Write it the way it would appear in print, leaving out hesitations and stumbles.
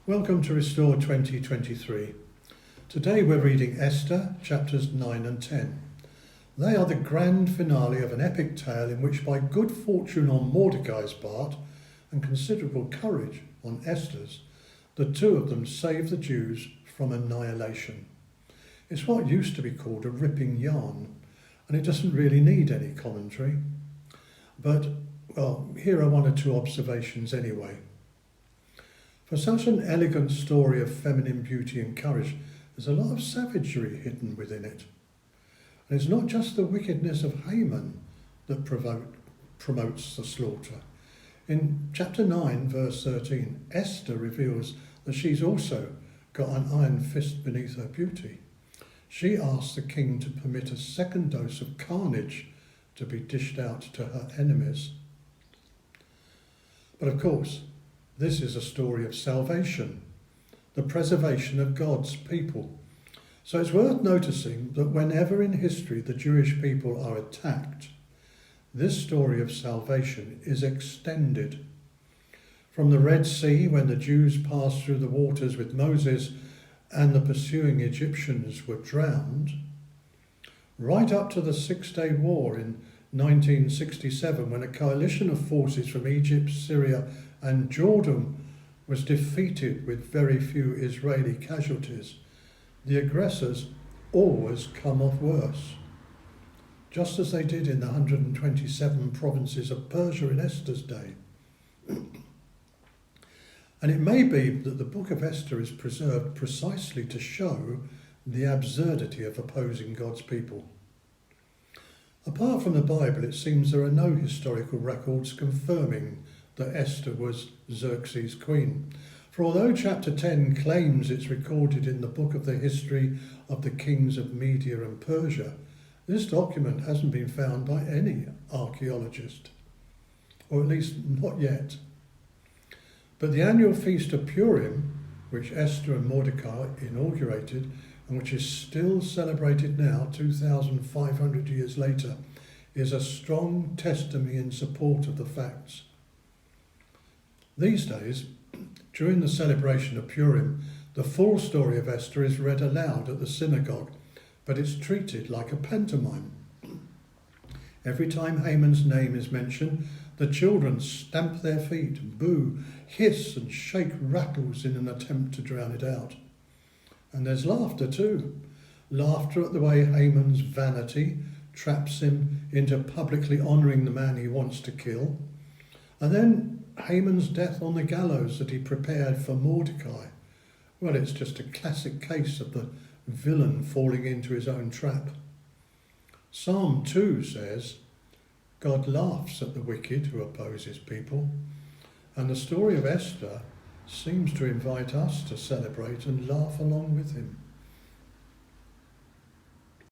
Welcome to Restore 2023. Today we're reading Esther, chapters 9 and 10. They are the grand finale of an epic tale in which, by good fortune on Mordecai's part and considerable courage on Esther's, the two of them save the Jews from annihilation. It's what used to be called a ripping yarn, and it doesn't really need any commentary. But, here are one or two observations anyway. For such an elegant story of feminine beauty and courage, there's a lot of savagery hidden within it. And it's not just the wickedness of Haman that promotes the slaughter. In chapter 9, verse 13, Esther reveals that she's also got an iron fist beneath her beauty. She asks the king to permit a second dose of carnage to be dished out to her enemies. But of course, this is a story of salvation, the preservation of God's people. So it's worth noticing that whenever in history the Jewish people are attacked, this story of salvation is extended. From the Red Sea, when the Jews passed through the waters with Moses and the pursuing Egyptians were drowned, right up to the Six-Day War in 1967, when a coalition of forces from Egypt, Syria and Jordan was defeated with very few Israeli casualties, the aggressors always come off worse, just as they did in the 127 provinces of Persia in Esther's day. And it may be that the book of Esther is preserved precisely to show the absurdity of opposing God's people. Apart from the Bible, it seems there are no historical records confirming that Esther was Xerxes' queen. For although chapter 10 claims it's recorded in the book of the history of the kings of Media and Persia, this document hasn't been found by any archaeologist, or at least not yet. But the annual feast of Purim, which Esther and Mordecai inaugurated, and which is still celebrated now, 2,500 years later, is a strong testimony in support of the facts. These days, during the celebration of Purim, the full story of Esther is read aloud at the synagogue, but it's treated like a pantomime. Every time Haman's name is mentioned, the children stamp their feet, boo, hiss and shake rattles in an attempt to drown it out. And there's laughter too. Laughter at the way Haman's vanity traps him into publicly honouring the man he wants to kill. And then Haman's death on the gallows that he prepared for Mordecai. Well, it's just a classic case of the villain falling into his own trap. Psalm 2 says, God laughs at the wicked who oppose his people. And the story of Esther seems to invite us to celebrate and laugh along with him.